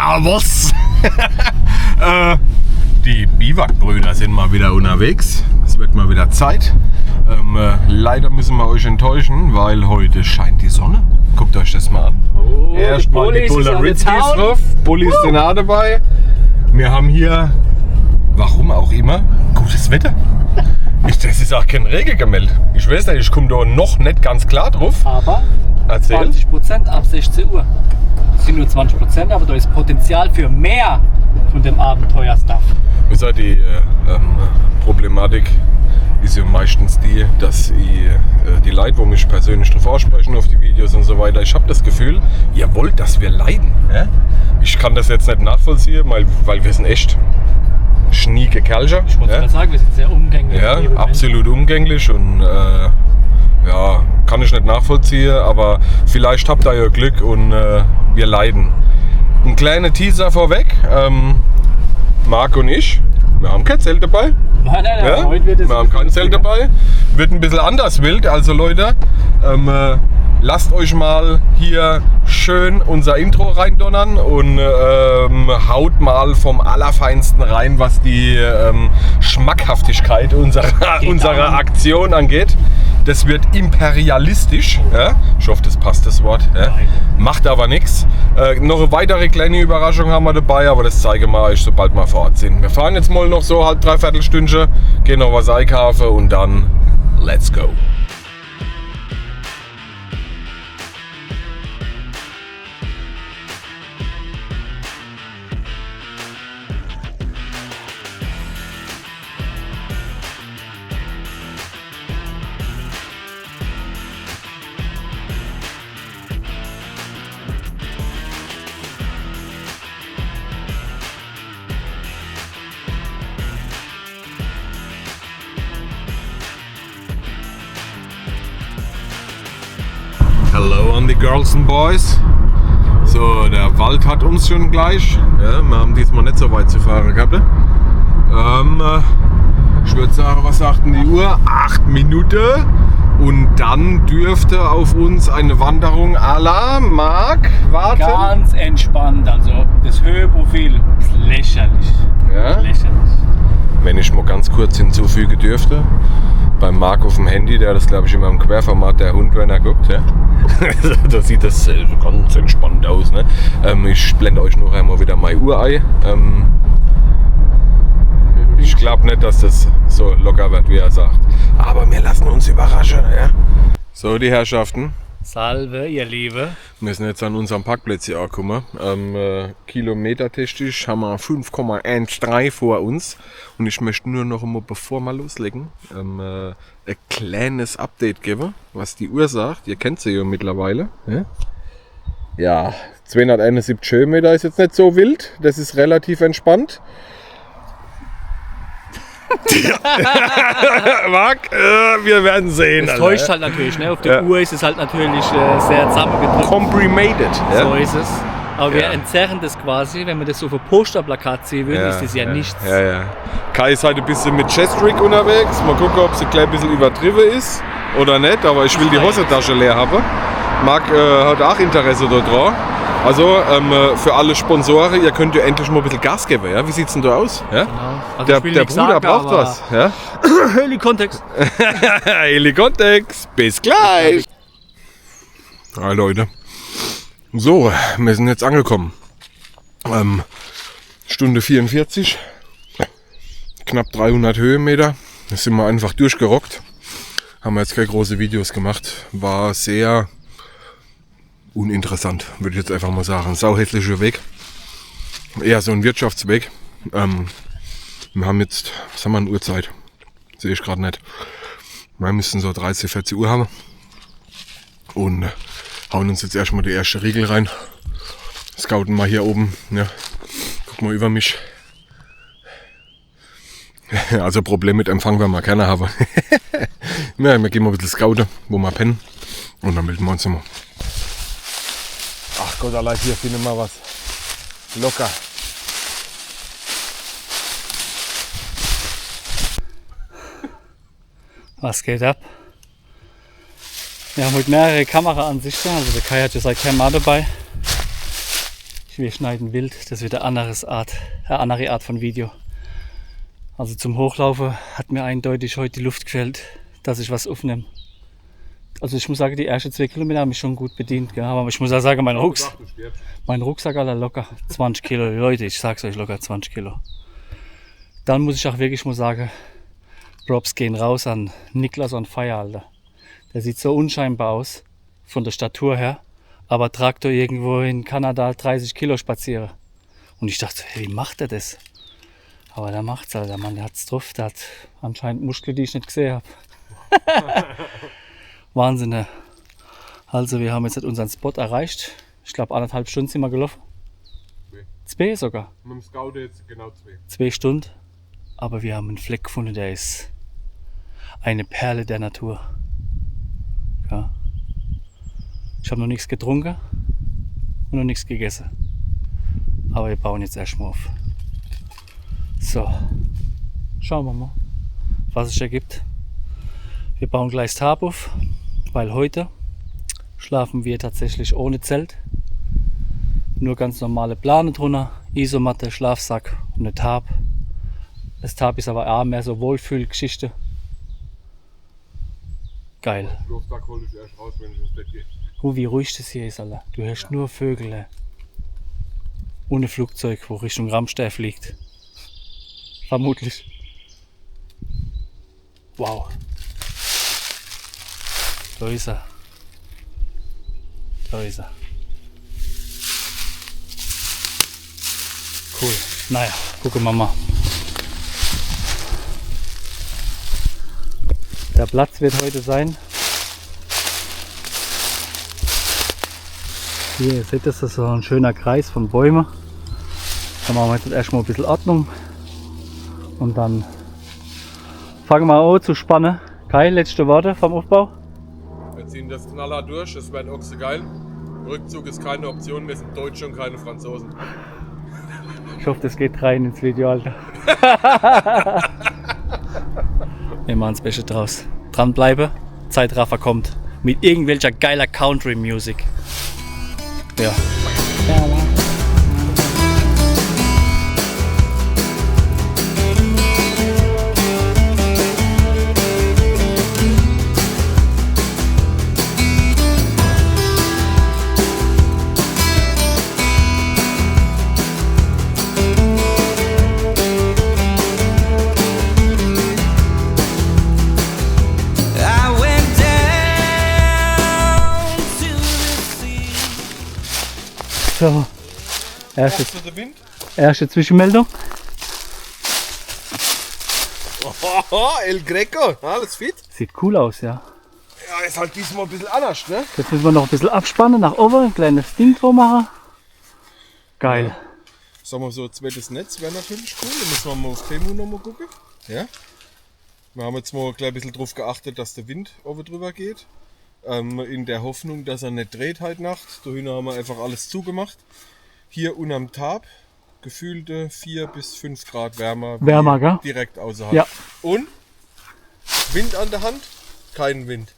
Servus! Die Biwakbrüder sind mal wieder unterwegs. Es wird mal wieder Zeit. Leider müssen wir euch enttäuschen, weil heute scheint die Sonne. Guckt euch das mal an. Oh, Erstmal die Buleritzkis drauf. Bullis sind auch dabei. Wir haben hier, warum auch immer, gutes Wetter. Das ist auch kein Regengemälde. Ich weiß nicht, ich komme da noch nicht ganz klar drauf. Aber Erzähl. 20% ab 16 Uhr. Das sind nur 20%, aber da ist Potenzial für mehr von dem Abenteuerstuff. Die Problematik ist ja meistens die, dass die Leute, wo mich persönlich drauf aussprechen auf die Videos und so weiter, ich habe das Gefühl, ihr wollt, dass wir leiden. Ja? Ich kann das jetzt nicht nachvollziehen, weil wir sind echt schnieke Kerlchen. Ich wollte gerade sagen, wir sind sehr umgänglich. Ja, absolut umgänglich und ja, kann ich nicht nachvollziehen, aber vielleicht habt ihr ja Glück und wir leiden. Ein kleiner Teaser vorweg, Marc und ich, wir haben kein Zelt dabei. Nein, Ja? heute wird es Wir haben kein Zelt dabei. Wird ein bisschen anders wild. Also Leute, lasst euch mal hier schön unser Intro reindonnern und haut mal vom Allerfeinsten rein, was die Schmackhaftigkeit unserer Aktion angeht. Das wird imperialistisch. Ja? Ich hoffe, das passt, das Wort. Ja? Macht aber nichts. Noch eine weitere kleine Überraschung haben wir dabei, aber das zeigen wir euch, sobald wir vor Ort sind. Wir fahren jetzt mal noch so halb, dreiviertel Stündchen, gehen noch was einkaufen und dann let's go. Hello an die Girls and Boys. So, der Wald hat uns schon gleich. Ja, wir haben diesmal nicht so weit zu fahren gehabt. Ich würde sagen, was sagt denn die Uhr? 8 Minuten. Und dann dürfte auf uns eine Wanderung à la Marc warten. ganz entspannt. Also das Höheprofil ist lächerlich. Ja? Lächerlich. Wenn ich mal ganz kurz hinzufügen dürfte, beim Marc auf dem Handy, der das glaube ich immer im Querformat der Hund, wenn er guckt, ja? Da sieht das ganz entspannt aus. Ne? Ich blende euch noch einmal wieder meine Uhr ein. Ich glaube nicht, dass das so locker wird, wie er sagt. Aber wir lassen uns überraschen. Ja? So, die Herrschaften. Salve, ihr Liebe. Wir sind jetzt an unserem Parkplatz hier angekommen. Kilometertechnisch haben wir 5,13 vor uns. Und ich möchte nur noch einmal, bevor wir loslegen, ein kleines Update geben, was die Uhr sagt. Ihr kennt sie ja mittlerweile. Ja, 271 Höhenmeter ist jetzt nicht so wild. Das ist relativ entspannt. Marc, wir werden sehen. Das täuscht halt natürlich, ne? Auf der Uhr ist es halt natürlich sehr zusammengedrückt. Comprimated. Ja? So ist es. Aber wir entzerren das quasi, wenn wir das so auf ein Posterplakat sehen würden, ist das ja nichts. Ja. Kai ist halt ein bisschen mit Chest-Rig unterwegs. Mal gucken, ob sie gleich ein bisschen übertrieben ist oder nicht. Aber ich will die Hosentasche leer haben. Marc hat auch Interesse daran. Also für alle Sponsoren, ihr könnt ja endlich mal ein bisschen Gas geben. Ja? Wie sieht es denn da aus? Ja? Genau. Also Der Bruder braucht was. Ja? Helikontext. Helikontext. Bis gleich. Ja, Leute. So, wir sind jetzt angekommen. Stunde 44. Knapp 300 Höhenmeter. Das sind wir einfach durchgerockt. Haben wir jetzt keine große Videos gemacht. War sehr uninteressant, würde ich jetzt einfach mal sagen. Sauhässlicher Weg. Eher so ein Wirtschaftsweg. Wir haben jetzt, was haben wir an Uhrzeit? Sehe ich gerade nicht. Wir müssen so 30, 40 Uhr haben. Und hauen uns jetzt erstmal die erste Riegel rein. Scouten mal hier oben. Ja. Guck mal über mich. Also Problem mit Empfang werden wir keiner haben. Ja, wir gehen mal ein bisschen scouten, wo wir pennen. Und dann melden wir uns immer. Ach Gott, allein hier finden wir was. Locker. Was geht ab? Wir haben heute mehrere Kameraansichten. Also der Kai hat ja sein Kamera dabei. wir schneiden wild. Das wird eine andere Art von Video. Also zum Hochlaufen hat mir eindeutig heute die Luft gefehlt, dass ich was aufnehme. Also ich muss sagen, die ersten 2 Kilometer haben mich schon gut bedient. Gell? Aber ich muss auch sagen, mein Rucksack aller locker 20 Kilo. Leute, ich sag's euch, locker 20 Kilo. Dann muss ich auch wirklich mal sagen, Props gehen raus an Niklas on Fire, Alter. Der sieht so unscheinbar aus, von der Statur her, aber Traktor irgendwo in Kanada 30 Kilo spazieren. Und ich dachte, hey, wie macht er das? Aber der macht's, Alter. Der Mann, der hat's drauf. Der hat anscheinend Muskeln, die ich nicht gesehen habe. Wahnsinn, ne? Also wir haben jetzt unseren Spot erreicht. Ich glaube 1,5 Stunden sind wir gelaufen. 2 sogar. Mit dem Scout jetzt genau 2. 2 Stunden. Aber wir haben einen Fleck gefunden, der ist eine Perle der Natur. Ja. Ich habe noch nichts getrunken und noch nichts gegessen. Aber wir bauen jetzt erstmal auf. So, schauen wir mal, was sich ergibt. Wir bauen gleich das Tarp auf, weil heute schlafen wir tatsächlich ohne Zelt. Nur ganz normale Plane drunter, Isomatte, Schlafsack und eine Tarp. Das Tarp ist aber auch mehr so Wohlfühlgeschichte. Geil. Schlafsack hole ich erst raus, wenn ich ins Bett gehe. Oh, wie ruhig das hier ist, Alter. Du hörst nur Vögel. Ey. Ohne Flugzeug, wo Richtung Rammstein fliegt. Vermutlich. Wow. Da ist er. Da ist er. Cool. Naja, gucken wir mal. Der Platz wird heute sein. Hier, ihr seht, das ist so ein schöner Kreis von Bäumen. Da machen wir jetzt erstmal ein bisschen Ordnung. Und dann fangen wir an zu spannen. Kai, letzte Worte vom Aufbau? Wir ziehen das Knaller durch, es wird Ochse geil. Rückzug ist keine Option, wir sind Deutsche und keine Franzosen. Ich hoffe, das geht rein ins Video, Alter. Wir machen das Beste draus. Dranbleiben, Zeitraffer kommt. Mit irgendwelcher geiler Country-Music. Ja. So, erste Zwischenmeldung. Oh, El Greco, alles fit? Sieht cool aus, ja. Ja, ist halt diesmal ein bisschen anders, ne? Jetzt müssen wir noch ein bisschen abspannen, nach oben, ein kleines Ding drauf machen. Geil. Ja. Sagen wir so, ein zweites Netz wäre natürlich cool. Da müssen wir mal auf Temu noch mal gucken. Ja. Wir haben jetzt mal gleich ein bisschen drauf geachtet, dass der Wind oben drüber geht. In der Hoffnung, dass er nicht dreht heute Nacht. Da hinten haben wir einfach alles zugemacht. Hier unterm Tarp gefühlte 4 bis 5 Grad wärmer. Wärmer, gell? Direkt außerhalb. Ja. Und Wind an der Hand, kein Wind.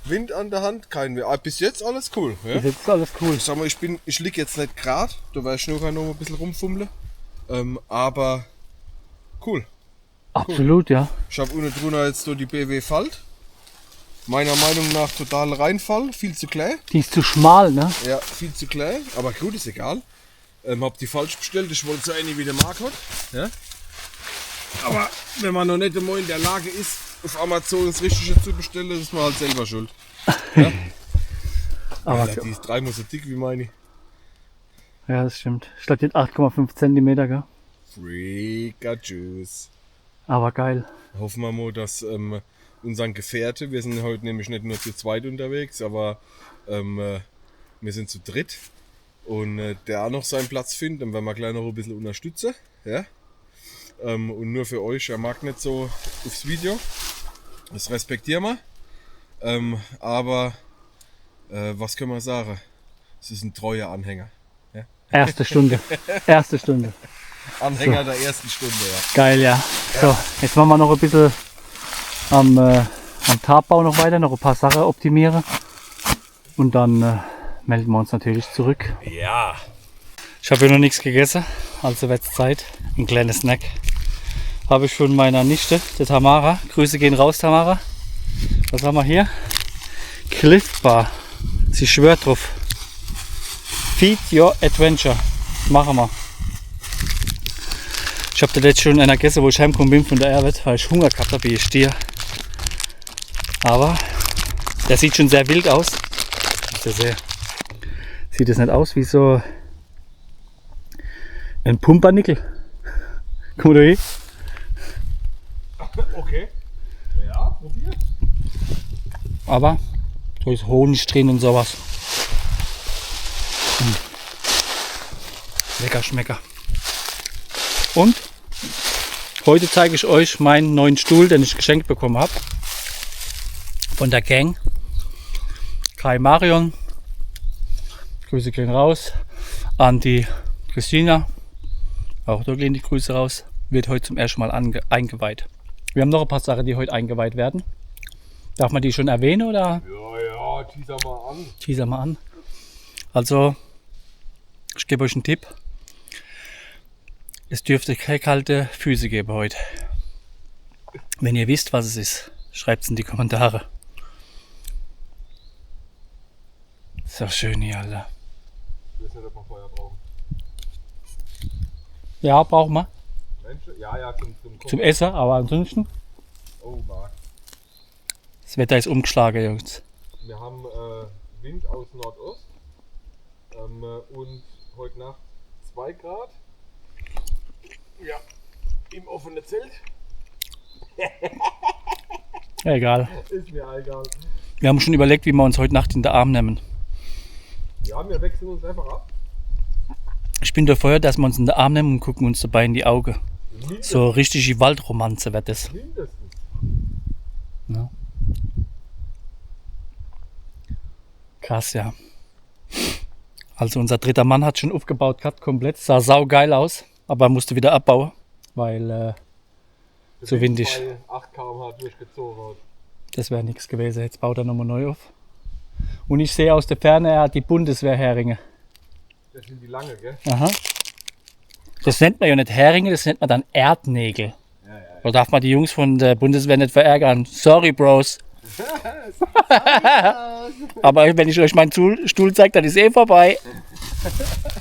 Wind an der Hand, kein Wind. Bis jetzt alles cool. Ja? Bis jetzt ist alles cool. Ich sag mal, ich liege jetzt nicht gerade. Da werde ich nur noch ein bisschen rumfummeln. Aber cool. Absolut, ja. Ich habe unten drunter jetzt so die BW Falt. Meiner Meinung nach total Reinfall, viel zu klein. Die ist zu schmal, ne? Ja, viel zu klein, aber gut, ist egal. Hab die falsch bestellt, ich wollte so eine wie der Marc hat. Ja? Aber wenn man noch nicht einmal in der Lage ist, auf Amazon das Richtige zu bestellen, ist man halt selber schuld. Ja? Aber Alter, die ist 3-mal so dick wie meine. Ja, das stimmt. Ich glaube, die hat 8,5 cm, gell? Freaker Juice. Aber geil. Hoffen wir mal, dass unseren Gefährte, wir sind heute nämlich nicht nur zu zweit unterwegs, aber wir sind zu dritt und der auch noch seinen Platz findet, dann werden wir gleich noch ein bisschen unterstützen. Ja? Und nur für euch, er mag nicht so aufs Video, das respektieren wir, aber was können wir sagen, es ist ein treuer Anhänger. Ja? Erste Stunde, erste Stunde. Anhänger so. Der ersten Stunde, ja. Geil, ja. So, jetzt machen wir noch ein bisschen am Tarpbau noch weiter, noch ein paar Sachen optimieren und dann melden wir uns natürlich zurück. Ja. Ich habe ja noch nichts gegessen, also wird es Zeit. Ein kleiner Snack. Habe ich von meiner Nichte, der Tamara. Grüße gehen raus, Tamara. Was haben wir hier? Cliff Bar. Sie schwört drauf. Feed your adventure. Machen wir. Ich habe da letztens schon einer gegessen, wo ich heimgekommen bin von der Erwet, weil ich Hunger gehabt habe, wie ich stehe. Aber der sieht schon sehr wild aus. Sieht das nicht aus wie so ein Pumpernickel? Komm da hin. Okay. Ja, probier. Aber da ist Honig drin und sowas. Lecker Schmecker. Und heute zeige ich euch meinen neuen Stuhl, den ich geschenkt bekommen habe. Von der Gang. Kai Marion. Grüße gehen raus. An die Christina. Auch da gehen die Grüße raus. Wird heute zum ersten Mal eingeweiht. Wir haben noch ein paar Sachen, die heute eingeweiht werden. Darf man die schon erwähnen oder? Ja, teaser mal an. Teaser mal an. Also, ich gebe euch einen Tipp. Es dürfte keine kalte Füße geben heute. Wenn ihr wisst, was es ist, schreibt es in die Kommentare. So schön hier, Alter. Ich weiß nicht, ob wir Feuer brauchen. Ja, brauchen wir. Menschen? Ja, zum Zum Essen, aber ansonsten. Oh, Marc. Das Wetter ist umgeschlagen, Jungs. Wir haben Wind aus Nordost und heute Nacht 2 Grad. Ja, im offenen Zelt. Ja, egal. Ist mir egal. Wir haben schon überlegt, wie wir uns heute Nacht in den Arm nehmen. Ja, wir wechseln uns einfach ab. Ich bin dafür, dass wir uns in den Arm nehmen und gucken uns dabei in die Augen. Mindestens. So richtige Waldromanze wird das. Mindestens. Ja. Krass, ja. Also unser dritter Mann hat schon aufgebaut gehabt, komplett. Sah saugeil aus, aber musste wieder abbauen, weil zu windig. 8 km/h durchgezogen hat. Das wäre nichts gewesen. Jetzt baut er nochmal neu auf. Und ich sehe aus der Ferne, er hat die Bundeswehrheringe. Das sind die lange, gell? Aha. Das nennt man ja nicht Heringe, das nennt man dann Erdnägel. Ja. Da darf man die Jungs von der Bundeswehr nicht verärgern. Sorry, Bros. Aber wenn ich euch meinen Stuhl zeige, dann ist eh vorbei.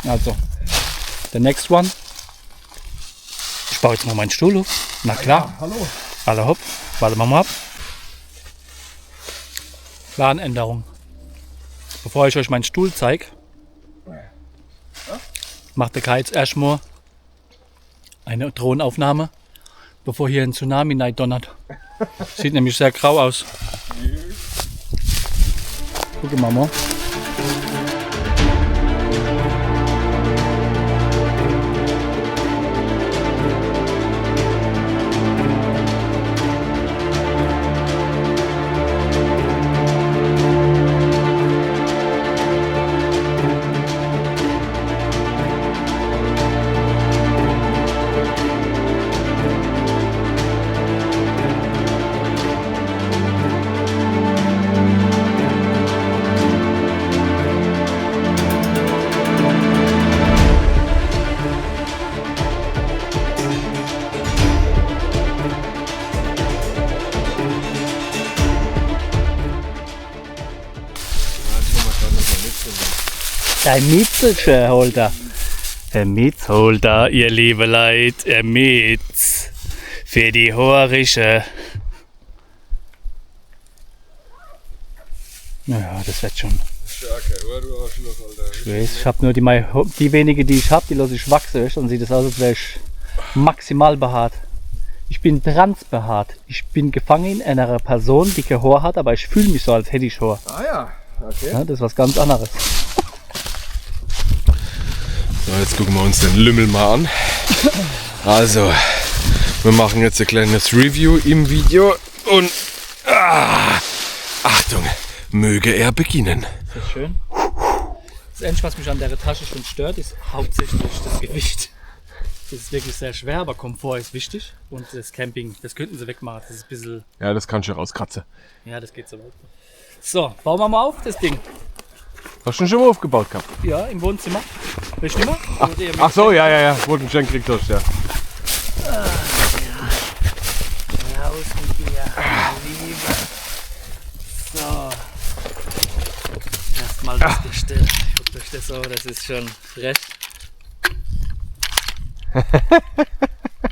Also, the next one. Ich baue jetzt mal meinen Stuhl auf. Na klar. Ja, hallo. Alle hopp. Warte mal ab. Planänderung. Bevor ich euch meinen Stuhl zeige, macht der Kai jetzt erstmal eine Drohnenaufnahme, bevor hier ein Tsunami rein donnert. Sieht nämlich sehr grau aus. Guck mal. Dein Mietzelchen holt er. Der Mietz holt er, ihr liebe Leid, er Mietz. Für die Horische. Naja, das wird schon. Stärke, oder du Arschloch, Alter. Ich weiß, ich habe nur die wenige, die ich habe, die lasse ich wachsen. Dann sieht es aus, als wäre ich maximal behaart. Ich bin transbehaart. Ich bin gefangen in einer Person, die kein Haar hat, aber ich fühle mich so, als hätte ich Haar. Ah ja, okay. Ja, das ist was ganz anderes. So, jetzt gucken wir uns den Lümmel mal an. Also, wir machen jetzt ein kleines Review im Video und Achtung, möge er beginnen. Ist das schön? Das Einzige, was mich an der Tasche schon stört, ist hauptsächlich das Gewicht. Das ist wirklich sehr schwer, aber Komfort ist wichtig. Und das Camping, das könnten sie wegmachen. Das ist ein bisschen. Ja, das kannst du rauskratzen. Ja, das geht so weit. So, bauen wir mal auf das Ding. Hast du ihn schon mal aufgebaut gehabt? Ja, im Wohnzimmer. Willst du nicht mehr? Oder ihr Ach so, ja. Wo du den Geschenk kriegst, ja. Raus mit dir, Liebe. So. Erstmal das Gestell. Guckt euch das an, das ist schon frech.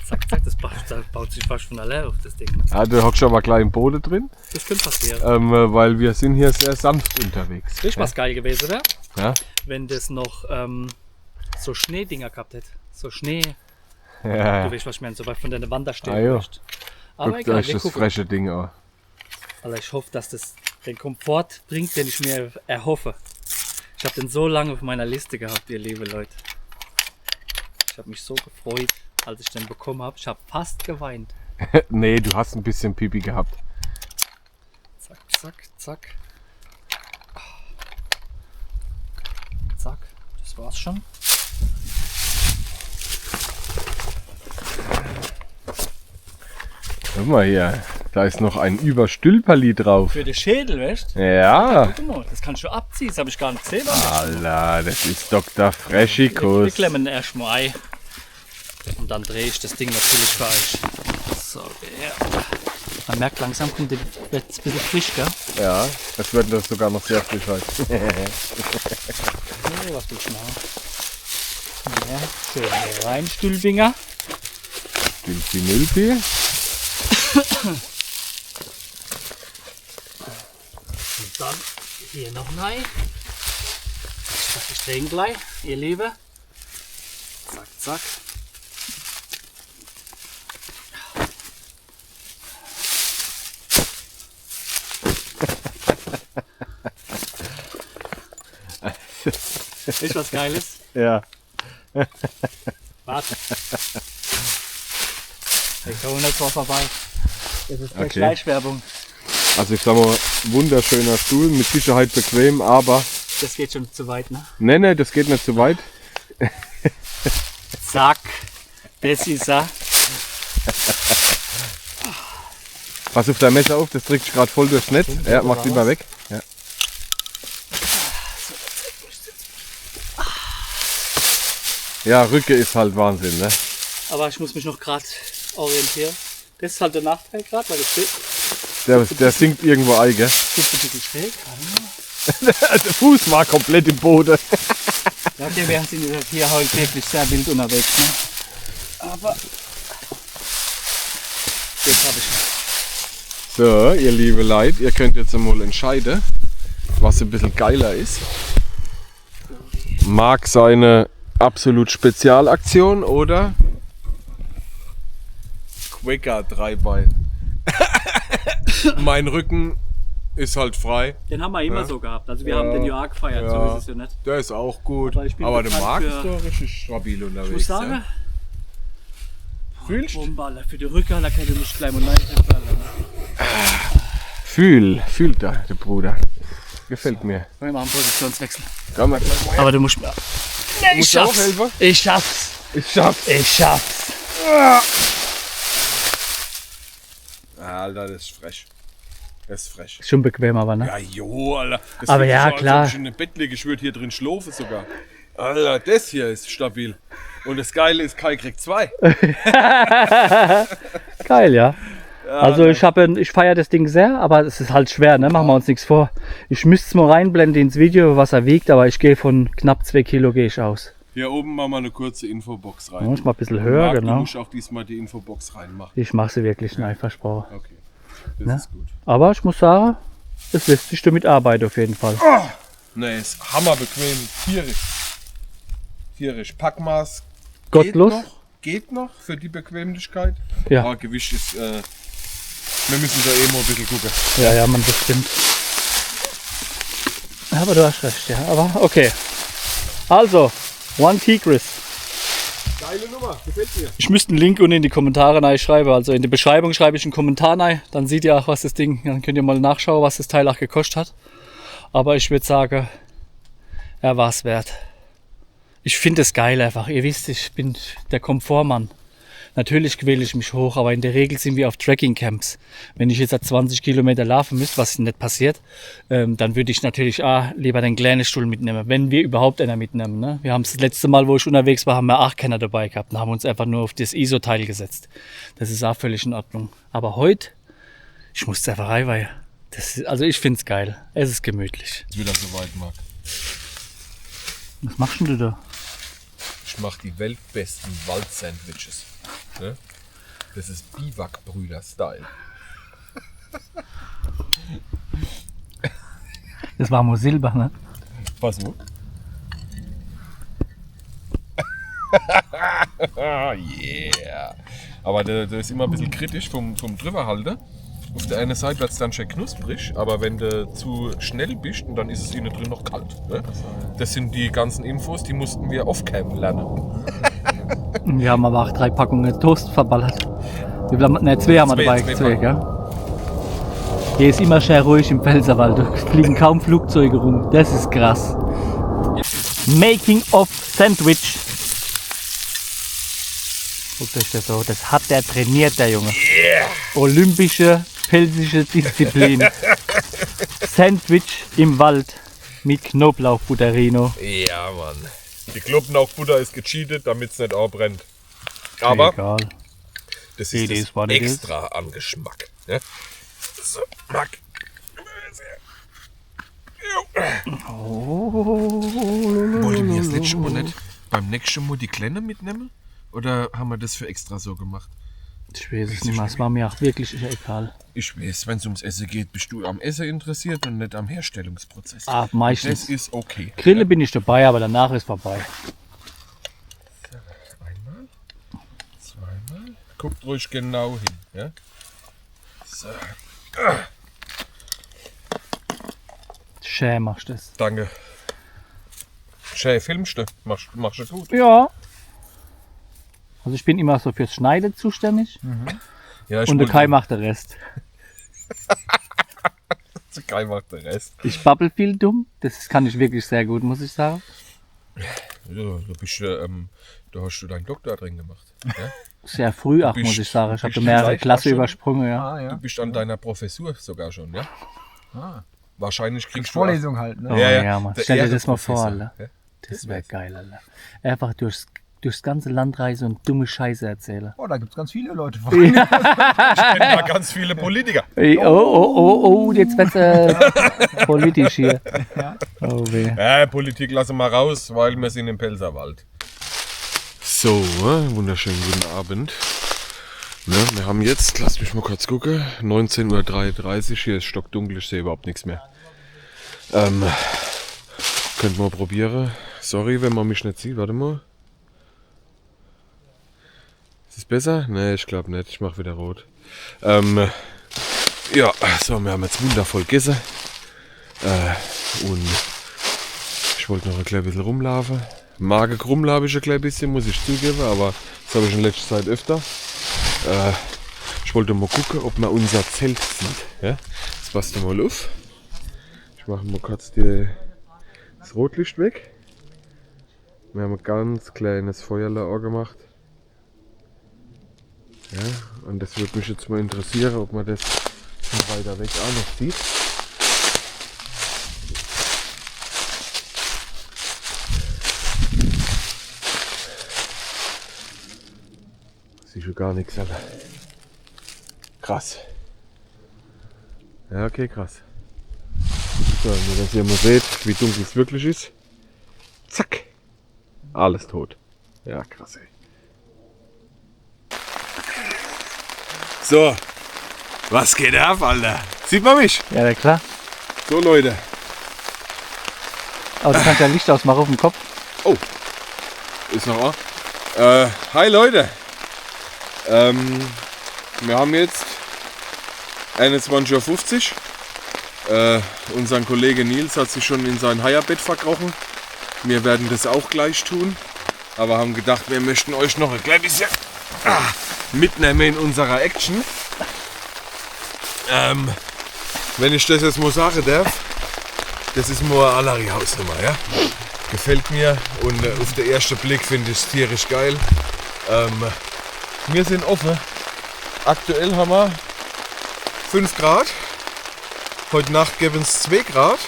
Zack, das baut sich fast von allein auf das Ding. Ne? Ja, du hockst aber gleich im Boden drin, Das könnte passieren. weil wir sind hier sehr sanft unterwegs. Weißt du, was geil gewesen wäre? Ja? Wenn das noch so Schneedinger gehabt hätte. So Schnee. Ja. Du weißt, was ich meine, so weit von deiner Wand da stehen. Ah, ja. Weißt. Aber Guckt egal, euch wir das gucken. freche Ding an. Also ich hoffe, dass das den Komfort bringt, den ich mir erhoffe. Ich habe den so lange auf meiner Liste gehabt, ihr liebe Leute. Ich habe mich so gefreut, als ich den bekommen habe. Ich habe fast geweint. Nee, du hast ein bisschen Pipi gehabt. Zack, zack, zack. Zack, das war's schon. Guck mal hier, da ist noch ein Überstülperli drauf. Für den Schädel, weißt du? Ja. Guck mal, das kannst du abziehen, das habe ich gar nicht gesehen. Alter, das ist Dr. Wir Freschikus. klemmen erstmal ein. Und dann drehe ich das Ding natürlich für euch. So, ja. Man merkt langsam, wird es ein bisschen frisch, gell? Ja, das wird das sogar noch sehr frisch heute. Oh, was willst du machen? Ja, schön hier rein, Stülbinger. Stülpi Mülpi. Und dann hier noch rein. Ich drehe gleich, ihr Liebe. Zack, zack. Ist was Geiles? Ja. Warte. Ich komme jetzt mal vorbei. Das ist keine Okay. Schleichwerbung. Also ich sag mal, wunderschöner Stuhl, mit Sicherheit bequem, aber Das geht schon zu weit, ne? nee, das geht nicht so weit. Zack. Das ist er. Pass auf dein Messer auf, das drückt gerade voll durchs Netz. Ja, mach lieber weg. Ja. Ja, Rücke ist halt Wahnsinn, ne? Aber ich muss mich noch gerade orientieren. Das ist halt der Nachteil gerade, weil das steht Der sinkt irgendwo ein, gell? ein bisschen schräg. Warte mal. Der Fuß war komplett im Boden. Ja, okay, wir sind hier heute wirklich sehr wild unterwegs. Ne? Aber jetzt habe ich. So, ihr liebe Leute, ihr könnt jetzt einmal entscheiden, was ein bisschen geiler ist. Mag seine absolut Spezialaktion oder Quaker Dreibein. Mein Rücken ist halt frei. Den haben wir immer so gehabt. Also wir haben den ja auch gefeiert, so ist es ja nicht. Der ist auch gut. Aber ich bin Aber der bekannt Marc für- ist doch richtig stabil unterwegs. Ich muss sagen, ja. Fühlst du? Bomballer für die Rücker, da kann ich mich gleich mal nein. Fühlt er, der Bruder. Gefällt mir. Wir machen Positionswechsel. Komm mal gleich mal. Aber du musst mir. Ich Musst du auch schaff's. helfen? Ich schaff's. Ich schaff's. Ich schaff's. Alter, das ist frech. Das ist frech. Schon bequem, aber ne? Ja, jo, Alter. Das Aber fühlt sich ja, so an, als klar. ob ich in einem Bett liege, ich würde hier drin schlafen sogar. Alter, das hier ist stabil. Und das Geile ist, Kai kriegt 2. Geil, ja. Also ich feiere das Ding sehr, aber es ist halt schwer, ne? Machen wir uns nichts vor. Ich müsste es mal reinblenden ins Video, was er wiegt, aber ich gehe von knapp 2 Kilo gehe ich aus. Hier oben machen wir eine kurze Infobox rein. Muss mal ein bisschen höher, Marc, Du genau. musst auch diesmal die Infobox reinmachen. Ich mache sie wirklich, nein, versprochen. Okay, das Ja. ist gut. Aber ich muss sagen, es lässt sich damit arbeiten auf jeden Fall. Ne, ist hammerbequem. Tierisch. Tierisch. Packmaß Gottlos. Geht noch für die Bequemlichkeit. Ja. Aber Gewicht ist... wir müssen da mal ein bisschen gucken. Ja, man bestimmt. Aber du hast recht, ja. Aber okay. Also, One Tigris. Geile Nummer, gefällt mir. Ich müsste einen Link unten in die Kommentare schreiben. Also in die Beschreibung schreibe ich einen Kommentar rein. Dann seht ihr auch, was das Ding, dann könnt ihr mal nachschauen, was das Teil auch gekostet hat. Aber ich würde sagen, er war es wert. Ich finde es geil einfach. Ihr wisst, ich bin der Komfortmann. Natürlich quäle ich mich hoch, aber in der Regel sind wir auf Trekking-Camps. Wenn ich jetzt 20 Kilometer laufen müsste, was nicht passiert, dann würde ich natürlich lieber den kleinen Stuhl mitnehmen, wenn wir überhaupt einer mitnehmen. Ne? Wir haben das letzte Mal, wo ich unterwegs war, haben wir auch keiner dabei gehabt und haben uns einfach nur auf das ISO-Teil gesetzt. Das ist auch völlig in Ordnung. Aber heute, ich muss einfach rein, weil also ich finde es geil. Es ist gemütlich. Wieder so weit, Marc. Was machst denn du da? Ich mache die weltbesten Wald-Sandwiches. Ne? Das ist Biwak-Brüder-Style. Das war mal Silber, ne? Was so? Yeah. Aber der ist immer ein bisschen kritisch vom Drüberhalter. Auf der einen Seite wird es dann schön knusprig, aber wenn du zu schnell bist, dann ist es innen drin noch kalt. Ne? Das sind die ganzen Infos, die mussten wir off-cam lernen. Wir haben aber auch 3 Packungen Toast verballert. 2 haben wir dabei. 2, gell? Hier ist immer schön ruhig im Pfälzerwald. Da fliegen kaum Flugzeuge rum. Das ist krass. Making of Sandwich. Guckt euch das an. Das hat der trainiert, der Junge. Yeah. Olympische, pfälzische Disziplin. Sandwich im Wald mit Knoblauchbutterino. Ja, Mann. Die Knoblauchbutter ist gecheatet, damit es nicht abbrennt. Aber egal. Das ist das extra an Geschmack. Ne? So, Marc. Wollte mir das letzte Mal nicht beim nächsten Mal die Kleine mitnehmen? Oder haben wir das für extra so gemacht? Ich weiß es nicht mehr, es war mir auch wirklich egal. Ich weiß, wenn es ums Essen geht, bist du am Essen interessiert und nicht am Herstellungsprozess. Meistens. Das ist okay. Grille bin ich dabei, aber danach ist vorbei. Einmal, zweimal. Guckt ruhig genau hin. Ja? So. Schön machst du das. Danke. Schön filmst du. Machst du gut. Ja. Also ich bin immer so fürs Schneiden zuständig. Ja, und der Kai macht den Rest. Der Kai macht den Rest. Ich babbel viel dumm. Das kann ich wirklich sehr gut, muss ich sagen. Ja, da hast du deinen Doktor drin gemacht. Ja? Sehr früh auch, muss ich sagen. Ich habe mehrere Klasse übersprungen. Ja. Du bist an deiner Professur sogar schon, ja? Wahrscheinlich kriegst du Vorlesung halt, ne? Oh, ja, Mann. Stell dir das mal vor, Alter. Ja? Das wäre geil, Alter. Einfach durchs ganze Land reisen und dumme Scheiße erzählen. Oh, da gibt es ganz viele Leute von. Ich kenne da ganz viele Politiker. Oh, jetzt wird's politisch hier. Ja. Oh, weh. Politik lassen wir raus, weil wir sind im Pelzerwald. So, wunderschönen guten Abend. Ne, wir haben jetzt, lasst mich mal kurz gucken, 19:33 Uhr, hier ist stockdunkel, ich sehe überhaupt nichts mehr. Könnt mal probieren. Sorry, wenn man mich nicht sieht, warte mal. Ist es besser? Ne, ich glaube nicht, ich mache wieder rot. Ja, so, wir haben jetzt wundervoll gegessen. Und ich wollte noch ein klein bisschen rumlaufen. Magen krummel habe ich ein klein bisschen, muss ich zugeben, aber das habe ich in letzter Zeit öfter. Ich wollte mal gucken, ob man unser Zelt sieht. Ja? Jetzt passt mal auf. Ich mache mal kurz das Rotlicht weg. Wir haben ein ganz kleines Feuerlein gemacht. Ja, und das würde mich jetzt mal interessieren, ob man das von weiter weg auch noch sieht. Siehst du gar nichts, aber krass. Ja, okay, krass. So, nur dass ihr mal seht, wie dunkel es wirklich ist. Zack. Alles tot. Ja, krass, ey. So. Was geht ab, Alter? Sieht man mich? Ja, klar. So, Leute. Aber du kannst ja Licht ausmachen auf dem Kopf. Oh. Ist noch an. Hi, Leute. Wir haben jetzt 21:50 Uhr. Unser Kollege Nils hat sich schon in sein Heierbett verkrochen. Wir werden das auch gleich tun. Aber haben gedacht, wir möchten euch noch ein klein bisschen mitnehmen in unserer Action. Wenn ich das jetzt mal sagen darf, das ist mal eine Alari-Hausnummer, ja? Gefällt mir und auf den ersten Blick finde ich es tierisch geil. Wir sind offen. Aktuell haben wir 5 Grad. Heute Nacht geben es 2 Grad.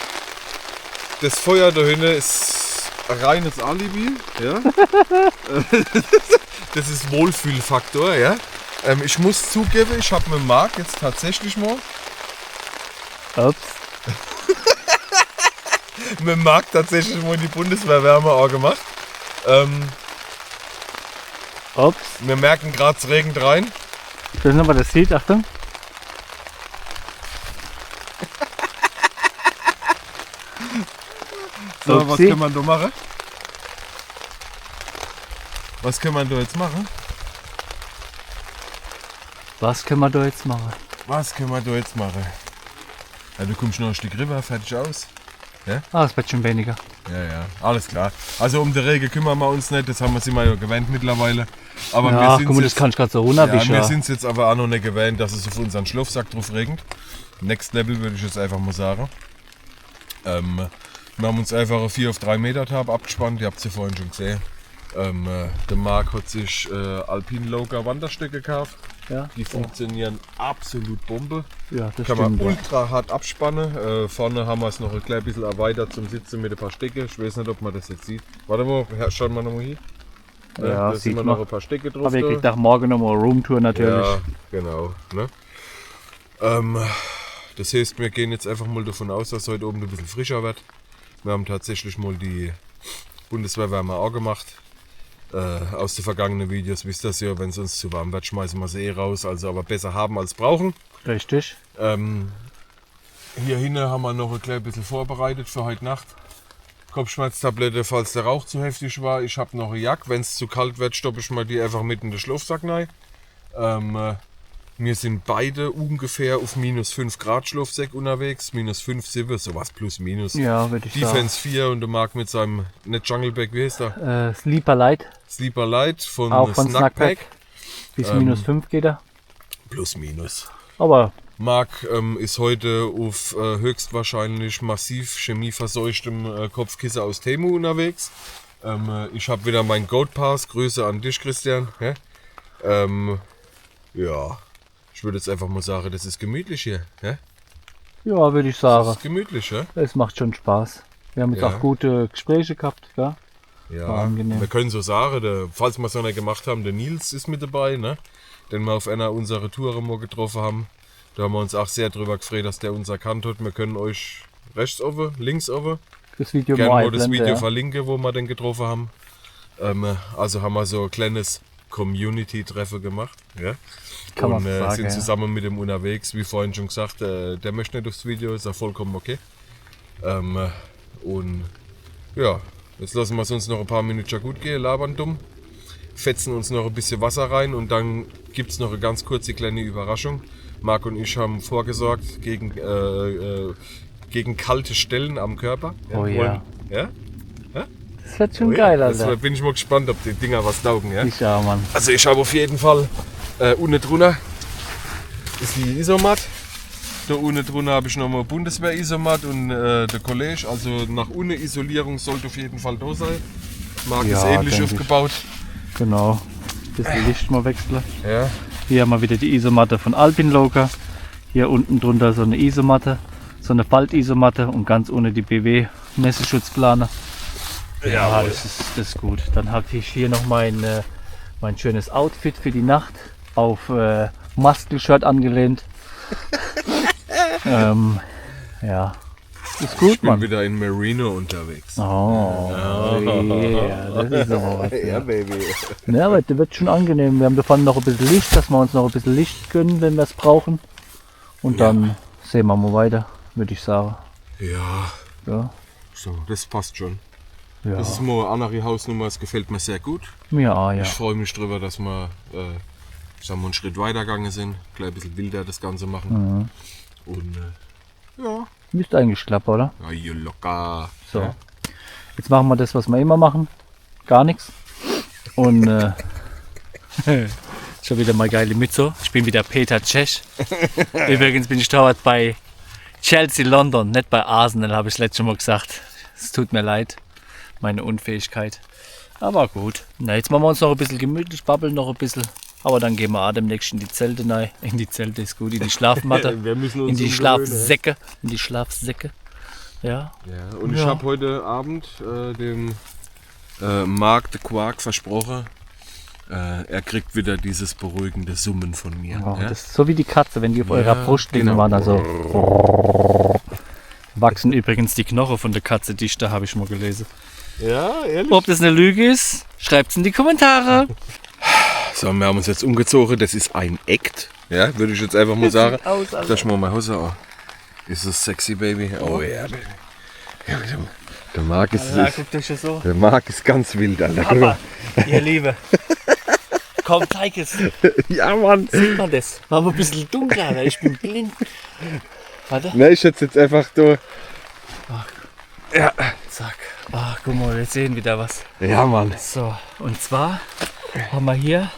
Das Feuer da hinten ist ein reines Alibi. Ja? Das ist Wohlfühlfaktor. Ja? Ich muss zugeben, ich habe mit Marc jetzt tatsächlich mal mit Marc tatsächlich mal die Bundeswehrwärme auch gemacht. Wir merken gerade, es regnet rein. Ich will nochmal das sieht, Achtung. So, was kann man da machen? Was kann man da jetzt machen? Was können wir da jetzt machen? Was können wir da jetzt machen? Ja, du kommst noch ein Stück rüber, fertig aus. Ja? Ah, es wird schon weniger. Ja, alles klar. Also um den Regen kümmern wir uns nicht, das haben wir sich mal ja gewöhnt mittlerweile. Aber Ja, wir guck sind mal, das kann ich gerade so runterwischen. wir sind jetzt aber auch noch nicht gewöhnt, dass es auf unseren Schlafsack drauf regnet. Next Level würde ich jetzt einfach mal sagen. Wir haben uns einfach eine 4 auf 3 Meter Tab abgespannt, ihr habt es ja vorhin schon gesehen. Der Marc hat sich Alpine Loga Wanderstöcke gekauft. Ja? Die funktionieren absolut Bombe. Ja, das Kann man stimmt. ultra hart abspannen. Vorne haben wir es noch ein klein bisschen erweitert zum Sitzen mit ein paar Stecke. Ich weiß nicht, ob man das jetzt sieht. Warte mal, schauen wir noch mal hier. Ja, da sieht sind wir man. noch ein paar Stecke drauf. Aber ihr da. kriegt auch morgen nochmal eine Roomtour natürlich. Ja, genau. Ne? Das heißt, wir gehen jetzt einfach mal davon aus, dass heute oben ein bisschen frischer wird. Wir haben tatsächlich mal die Bundeswehrwärme auch gemacht. Aus den vergangenen Videos wisst ihr das ja, wenn es uns zu warm wird, schmeißen wir sie eh raus. Also aber besser haben als brauchen. Richtig. Hier hinten haben wir noch ein klein bisschen vorbereitet für heute Nacht. Kopfschmerztablette, falls der Rauch zu heftig war. Ich habe noch eine Jacke. Wenn es zu kalt wird, stoppe ich mal die einfach mit in den Schlafsack rein. Wir sind beide ungefähr auf minus 5 Grad Schlafsack unterwegs. Minus 5, 7, sowas plus minus. Ja, würde ich sagen. Defense 4 und der Marc mit seinem, nicht Jungleback, wie heißt der? Sleeper Light. Sleeper Light von Auch von Snackpack. Bis minus 5 geht er. Plus minus. Aber Marc ist heute auf höchstwahrscheinlich massiv chemieverseuchtem Kopfkissen aus Temu unterwegs. Ich habe wieder meinen Goat Pass. Grüße an dich, Christian. Ja, ja, ich würde jetzt einfach mal sagen, das ist gemütlich hier. Ja? ja, würde ich Das sagen. ist gemütlich, ja? Es macht schon Spaß. Wir haben jetzt Ja. auch gute Gespräche gehabt. Ja? Ja, War angenehm. wir können so sagen, falls wir es noch nicht gemacht haben, der Nils ist mit dabei, ne? Den wir auf einer unserer Touren mal getroffen haben. Da haben wir uns auch sehr drüber gefreut, dass der uns erkannt hat. Wir können euch rechts offen, links offen, Das Video gerne mal mal das einblenden, Video ja. verlinken, wo wir den getroffen haben. Also haben wir so ein kleines Community-Treffen gemacht. Ja? Kann man Und so sagen, sind ja. zusammen mit dem unterwegs, wie vorhin schon gesagt, der möchte nicht aufs Video, ist ja vollkommen okay. Und ja, jetzt lassen wir es uns noch ein paar Minuten gut gehen, labern dumm, fetzen uns noch ein bisschen Wasser rein und dann gibt es noch eine ganz kurze kleine Überraschung. Marc und ich haben vorgesorgt gegen kalte Stellen am Körper. Oh ja. Ja? Das wird schon Oh ja, geil, das Alter. bin ich mal gespannt, ob die Dinger was taugen. Ja? Ich ja, Mann. Also ich habe auf jeden Fall unten drunter ist die Isomat. Da unten drunter habe ich nochmal Bundeswehr-Isomat und der College. Also nach unten Isolierung sollte auf jeden Fall da sein. Marc ist Ja, ähnlich denk ich. aufgebaut. Genau. Bisschen Licht mal wechseln. Ja. Hier haben wir wieder die Isomatte von Alpine Loga. Hier unten drunter so eine Isomatte. So eine Faltisomatte und ganz ohne die BW Messeschutzplane. Ja, das ist gut. Dann habe ich hier noch mein schönes Outfit für die Nacht auf Muscle-Shirt angelehnt. Ja, ist gut, Ich bin Mann. wieder in Merino unterwegs. Oh, yeah, das ist aber was. Ja. Baby. Ja, aber das wird schon angenehm. Wir haben davon noch ein bisschen Licht, dass wir uns noch ein bisschen Licht gönnen, wenn wir es brauchen. Und dann sehen wir mal weiter, würde ich sagen. Ja, Ja, so, das passt schon. ja. Das ist mal eine andere Hausnummer, das gefällt mir sehr gut. Mir auch, ja. Ich freue mich drüber, dass wir sagen wir, einen Schritt weiter gegangen sind. Gleich ein bisschen wilder das Ganze machen. Und ja, Müsste eigentlich klappen, oder? ja, locker. So. Ja. Jetzt machen wir das, was wir immer machen. Gar nichts. Und schon wieder mal geile Mütze. Ich bin wieder Peter Cech. Übrigens bin ich dort bei Chelsea London, nicht bei Arsenal, habe ich das letzte Mal gesagt. Es tut mir leid, meine Unfähigkeit. Aber gut. Na, jetzt machen wir uns noch ein bisschen gemütlich, babbeln noch ein bisschen. Aber dann gehen wir auch demnächst in die Zelte rein. In die Zelte ist gut, in die Schlafmatte. Wir müssen uns in die umgewöhnen, Schlafsäcke. In die Schlafsäcke. Ja. Ja, und ich habe heute Abend dem Marc de Quark versprochen, er kriegt wieder dieses beruhigende Summen von mir. Oh, Ja? das ist so wie die Katze, wenn die auf eurer Brust liegen, genau. waren da so. Wachsen übrigens die Knochen von der Katze dichter, habe ich mal gelesen. Ja, ehrlich? Ob das eine Lüge ist, schreibt es in die Kommentare. So, wir haben uns jetzt umgezogen. Das ist ein Act. Ja, würde ich jetzt einfach mal sagen. Aus, Alter. Lass mal meine Hose an. Ist das sexy, Baby? Oh ja, Baby. Ja, der Marc ist, Ja, guckt euch das so. der Marc ist ganz wild, Alter. Guck Papa, ihr Liebe. Komm, zeig es. mal. Ja, Mann. Sieht man das? War ein bisschen dunkler, Alter. Ich bin blind. Warte. Ne, ich schätze jetzt einfach durch. Ja. Zack. Ach, guck mal, wir sehen wieder was. Ja, Mann. So, und zwar haben wir hier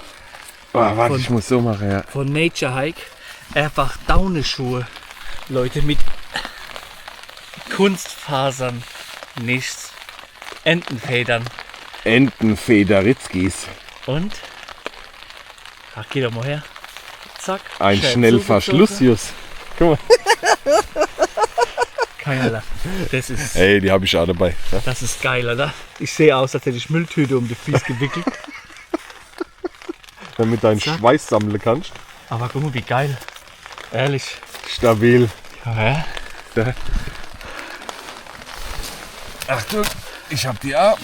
Oh, warte, ich muss so machen, ja. von Nature Hike einfach Daunenschuhe. Leute, mit Kunstfasern, nichts. Entenfedern. Entenfederitzkis. Und? Ach, geh doch mal her. Zack. Ein Schnell Schnellverschlussjus. Guck mal. Keiner. Das ist, Ey, die habe ich auch dabei. Ja? das ist geil, oder? Ich sehe aus, als hätte ich Mülltüte um die Füße gewickelt. Damit du deinen Schweiß sammeln kannst. Aber guck mal, wie geil. Ehrlich. Stabil. Ja. Da. Achtung, ich hab die auch.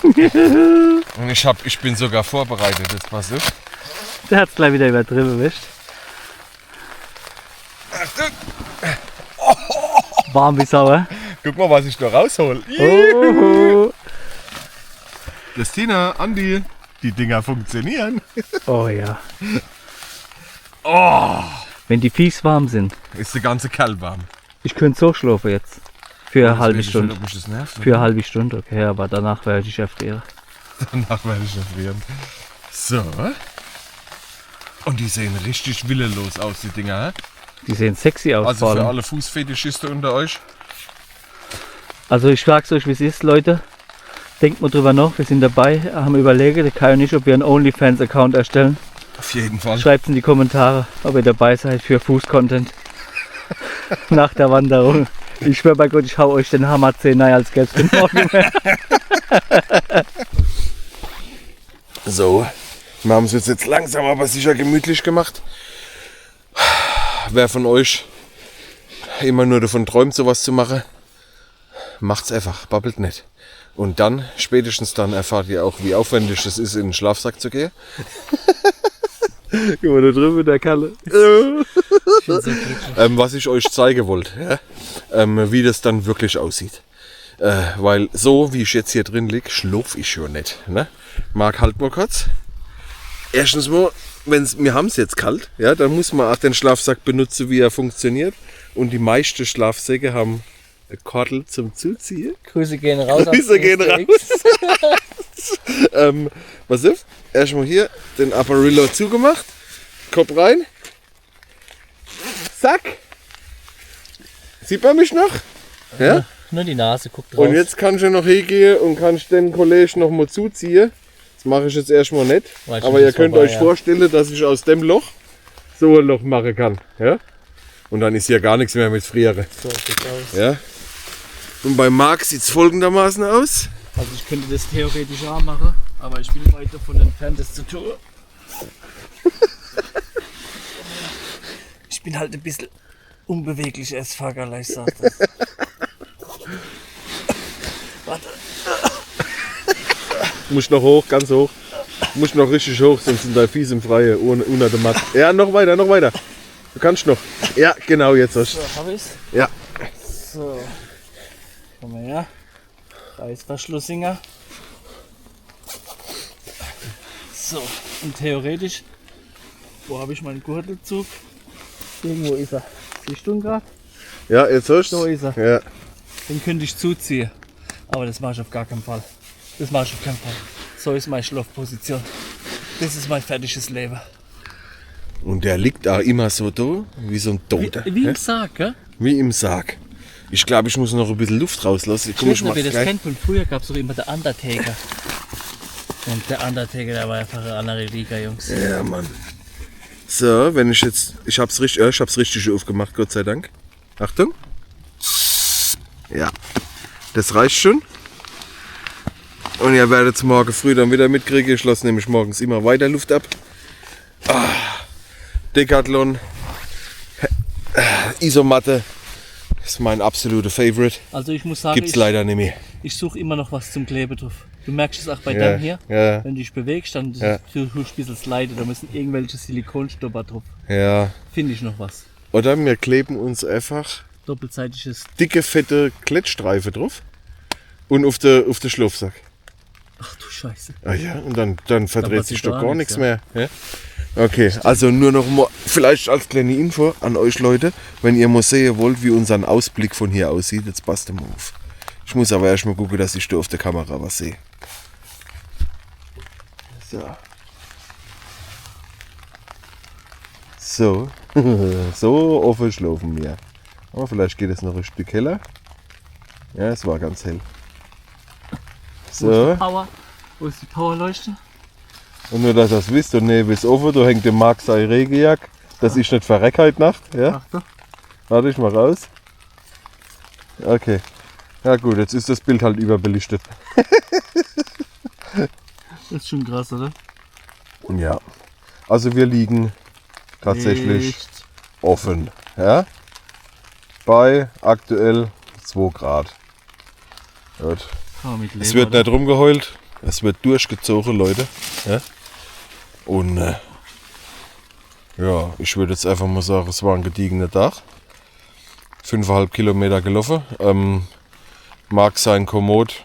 Und ich bin sogar vorbereitet, das passt auf. Der hat es gleich wieder übertrieben, wisst. Achtung. Warm wie Sau, Guck mal, was ich da raushol. oh. Christina, Andi, die Dinger funktionieren. Oh ja. Oh, Wenn die fies warm sind. ist der ganze Kerl warm. Ich könnte so schlafen jetzt. Für eine halbe Weiß ich Stunde. nicht, ob mich das nervt. Für eine halbe Stunde, okay, aber danach werde ich erfrieren. Danach werde ich erfrieren. So. Und die sehen richtig willenlos aus, die Dinger. Hä? Die sehen sexy aus. Also vor für allem. alle Fußfetischisten unter euch. Also ich sag's euch, wie es ist, Leute. Denkt mal drüber nach, wir sind dabei, haben überlegt, der Kai und ich, ob wir einen OnlyFans-Account erstellen. Auf jeden Fall. Schreibt in die Kommentare, ob ihr dabei seid für Fuß-Content. Nach der Wanderung. Ich schwör bei Gott, ich hau euch den Hammer 10 rein, als gäb's den morgen mehr. So, wir haben es jetzt langsam aber sicher gemütlich gemacht. Wer von euch immer nur davon träumt, sowas zu machen, macht's einfach, babbelt nicht. Und dann, spätestens dann, erfahrt ihr auch, wie aufwendig es ist, in den Schlafsack zu gehen. Guck mal da drüben, der Kalle. Was ich euch zeigen wollte, ja? Wie das dann wirklich aussieht. Weil so, wie ich jetzt hier drin liege, schlupf ich schon nicht. Ne? Marc, halt mal kurz. Erstens mal, wir haben es jetzt kalt, ja, dann muss man auch den Schlafsack benutzen, wie er funktioniert. Und die meisten Schlafsäcke haben eine Kordel zum Zuziehen. Grüße gehen raus. Grüße gehen raus. Pass auf, erstmal hier den Apparillo zugemacht. Kopf rein. Zack. Sieht man mich noch? Ja? Nur die Nase, guckt drauf. Und jetzt kann ich ja noch hingehen und kann ich den Kollegen noch mal zuziehen. Das mache ich jetzt erstmal nicht. Weiß Aber ich, ihr ist könnt vorbei, euch ja. vorstellen, dass ich aus dem Loch so ein Loch machen kann. Ja? Und dann ist hier gar nichts mehr mit Friere. So sieht's aus. Ja? Und bei Marc sieht es folgendermaßen aus. Also ich könnte das theoretisch auch machen, aber ich bin weit davon entfernt, das zu tun. Ich bin halt ein bisschen unbeweglich als Fahrerl, ich sag das. Warte. Muss noch hoch, ganz hoch. Muss noch richtig hoch, sonst sind da Fies im Freie, ohne der Matt. Ja, noch weiter, noch weiter. Du kannst noch. Ja, genau, jetzt hast du. So, hab ich's? Ja. So. Komm mal her. Reißverschlusssinger. So, und theoretisch, wo habe ich meinen Gurtelzug? Irgendwo ist er. Siehst du ihn gerade? Ja, jetzt hast du. So ist er. Ja. Den könnte ich zuziehen. Aber das mache ich auf gar keinen Fall. Das mache ich auf keinen Fall. So ist meine Schlafposition. Das ist mein fertiges Leben. Und der liegt auch immer so da, wie so ein Toter. Wie ja? im Sarg, gell? Wie im Sarg. Ich glaube, ich muss noch ein bisschen Luft rauslassen. Ich weiß nicht, ob ihr das kennt. Von früher gab es doch immer der Undertaker. Und der Undertaker, der war einfach eine andere Liga, Jungs. Ja, Mann. So, wenn ich jetzt... Ich hab's richtig aufgemacht, Gott sei Dank. Achtung. Ja. Das reicht schon. Und ihr werdet es morgen früh dann wieder mitkriegen. Ich lasse nämlich morgens immer weiter Luft ab. Decathlon. Isomatte. Ist mein absoluter Favorite. Also ich muss sagen, Gibt's leider nicht mehr. Ich suche immer noch was zum Kleben drauf. Du merkst es auch bei Ja, dem hier. ja. Wenn du dich bewegst, dann Ja. du tust ein bisschen sliden. Da müssen irgendwelche Silikonstopper drauf. Ja. Finde ich noch was. Oder wir kleben uns einfach Doppelseitiges. dicke, fette Klettstreife drauf. Und auf den Schlafsack. Ach du Scheiße. Ah ja, und dann verdreht sich passiert doch gar gar nichts, nichts mehr. Ja? Okay, also nur noch mal, vielleicht als kleine Info an euch Leute, wenn ihr mal sehen wollt, wie unser Ausblick von hier aussieht, jetzt passt mal auf. Ich muss aber erst mal gucken, dass ich da auf der Kamera was sehe. So. So offen schlafen wir. Aber vielleicht geht es noch ein Stück heller. Ja, es war ganz hell. Wo ist So. die Power? Wo ist die Powerleuchte? Und nur, dass ihr es wisst, der Nebel ist offen, da hängt der Marc seine Regenjacke, dass ich nicht verreck heute Nacht. Ja? Ach doch. Warte ich mal raus. Okay. Ja gut, jetzt ist das Bild halt überbelichtet. Das ist schon krass, oder? Ja. Also wir liegen tatsächlich Echt? offen. Ja? Bei aktuell 2 Grad. Gut. Kann man mit leben, Es wird oder? nicht rumgeheult, es wird durchgezogen, Leute. Ja? Und ja, ich würde jetzt einfach mal sagen, es war ein gediegener Tag. 5,5 Kilometer gelaufen. Mag sein Komoot.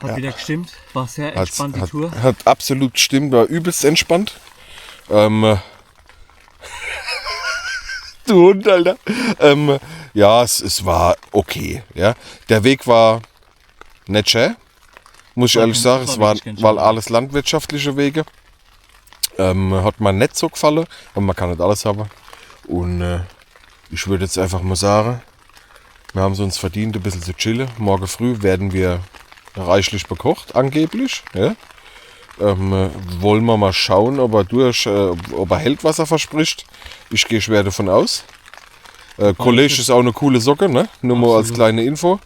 Hat wieder gestimmt. War sehr entspannt die Tour. Hat absolut gestimmt, war übelst entspannt. Du Hund, Alter. Ja, es war okay. Ja. Der Weg war nicht schön, muss ich ehrlich sagen. Es war alles landwirtschaftliche Wege. Hat mir nicht so gefallen, aber man kann nicht alles haben. Und ich würde jetzt einfach mal sagen, wir haben es uns verdient, ein bisschen zu chillen. Morgen früh werden wir reichlich bekocht, angeblich. Ja. Wollen wir mal schauen, ob er hält, was er verspricht. Ich gehe schwer davon aus. College ist auch eine coole Socke, ne? Nur mal als kleine Info.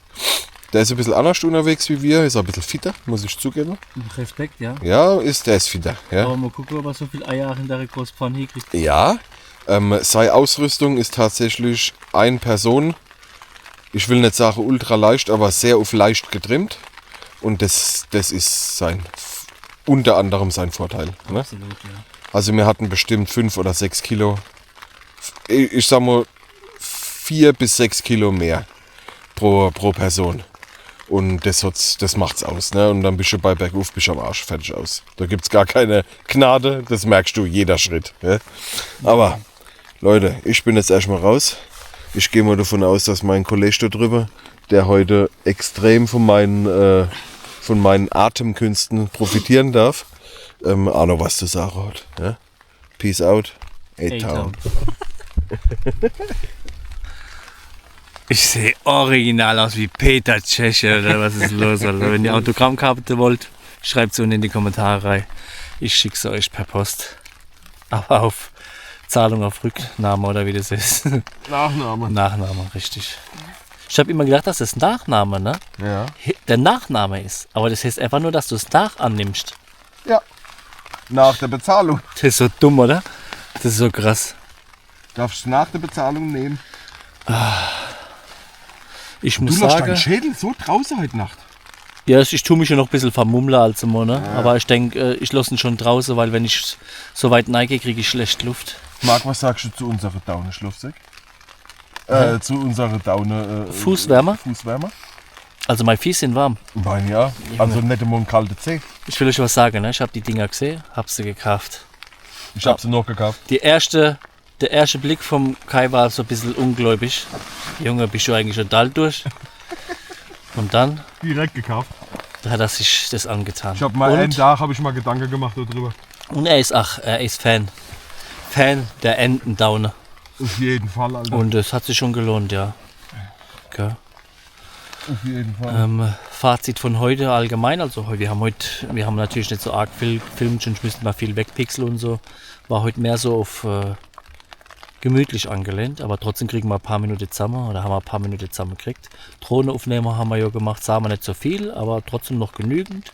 Der ist ein bisschen anders unterwegs wie wir, ist auch ein bisschen fitter, muss ich zugeben. Respekt, ja. Ja, der ist fitter. Ja, Aber mal gucken, ob er so viel Eier in der Großpfanne hinkriegt. ja. Seine Ausrüstung ist tatsächlich eine Person. Ich will nicht sagen ultra leicht, aber sehr auf leicht getrimmt. Und das ist unter anderem sein Vorteil. Ne? Absolut, ja. Also wir hatten bestimmt 5 oder 6 Kilo. Ich sag mal 4 bis 6 Kilo mehr pro Person. Und das macht's aus. Ne? Und dann bist du bei Bergauf, bist du am Arsch, fertig aus. Da gibt's gar keine Gnade, das merkst du jeder Schritt. Ne? Aber Leute, ich bin jetzt erstmal raus. Ich gehe mal davon aus, dass mein Kollege da drüber, der heute extrem von meinen Atemkünsten profitieren darf, auch noch was zu sagen hat. Ja? Peace out, A-Town. Ich sehe original aus wie Peter Tscheche, oder was ist los? Also, wenn ihr Autogrammkarte wollt, schreibt es unten in die Kommentare rein. Ich schicke es euch per Post. Aber auf Zahlung auf Rücknahme oder wie das ist. Nachname. Nachname, richtig. Ich habe immer gedacht, dass das Nachname, ne? Ja. Der Nachname ist. Aber das heißt einfach nur, dass du es nachannimmst. Ja. Nach der Bezahlung. Das ist so dumm, oder? Das ist so krass. Darfst du nach der Bezahlung nehmen? Ich muss sagen, Schädel so draußen heute Nacht. ja, ich tue mich ja noch ein bisschen vermummler als immer, ne? Ja. Aber ich denke, ich lasse ihn schon draußen, weil wenn ich so weit neige, kriege ich schlecht Luft. Marc, was sagst du zu unserer Daune-Schlafsack? Zu unserer Daune... Fußwärmer? Fußwärmer? Also meine Füße sind warm. Nein, ja. Also nicht immer ein kalter Zeh. Ich will euch was sagen, ne? Ich habe die Dinger gesehen, habe sie gekauft. Ich habe sie noch gekauft. Der erste Blick vom Kai war so ein bisschen ungläubig. Junge, bist du eigentlich schon alt durch? Und dann Direkt gekauft. hat er sich das angetan. Ich habe mal einen Tag Gedanken gemacht darüber. Und er ist Fan. Fan der Entendaune. Auf jeden Fall, Alter. Und es hat sich schon gelohnt, ja. Okay. Auf jeden Fall. Fazit von heute allgemein, also wir haben natürlich nicht so arg viel gefilmt, schon müssten wir viel wegpixeln und so. War heute mehr so auf gemütlich angelehnt, aber trotzdem kriegen wir ein paar Minuten zusammen oder haben wir ein paar Minuten zusammen gekriegt. Drohnenaufnehmer haben wir ja gemacht, sahen wir nicht so viel, aber trotzdem noch genügend.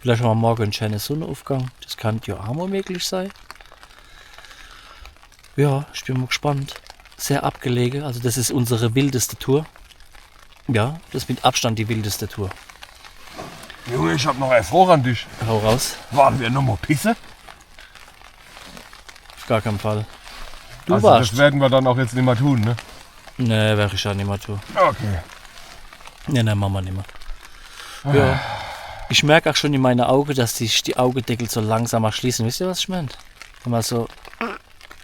Vielleicht haben wir morgen einen schönen Sonnenaufgang, das kann ja auch mal möglich sein. Ja, ich bin mal gespannt. Sehr abgelegen, also das ist unsere wildeste Tour. Ja, das ist mit Abstand die wildeste Tour. Junge, ich hab noch eine Frage an dich. Hau raus. Waren wir nochmal Pisse? Auf gar keinen Fall. Du Also warst. das werden wir dann auch jetzt nicht mehr tun, ne? Ne, wäre ich ja nicht mehr tun. Okay. Ne, machen wir nicht mehr. Ja. Ich merke auch schon in meinen Augen, dass sich die Augendeckel so langsamer schließen. Wisst ihr, was ich meine? Wenn man so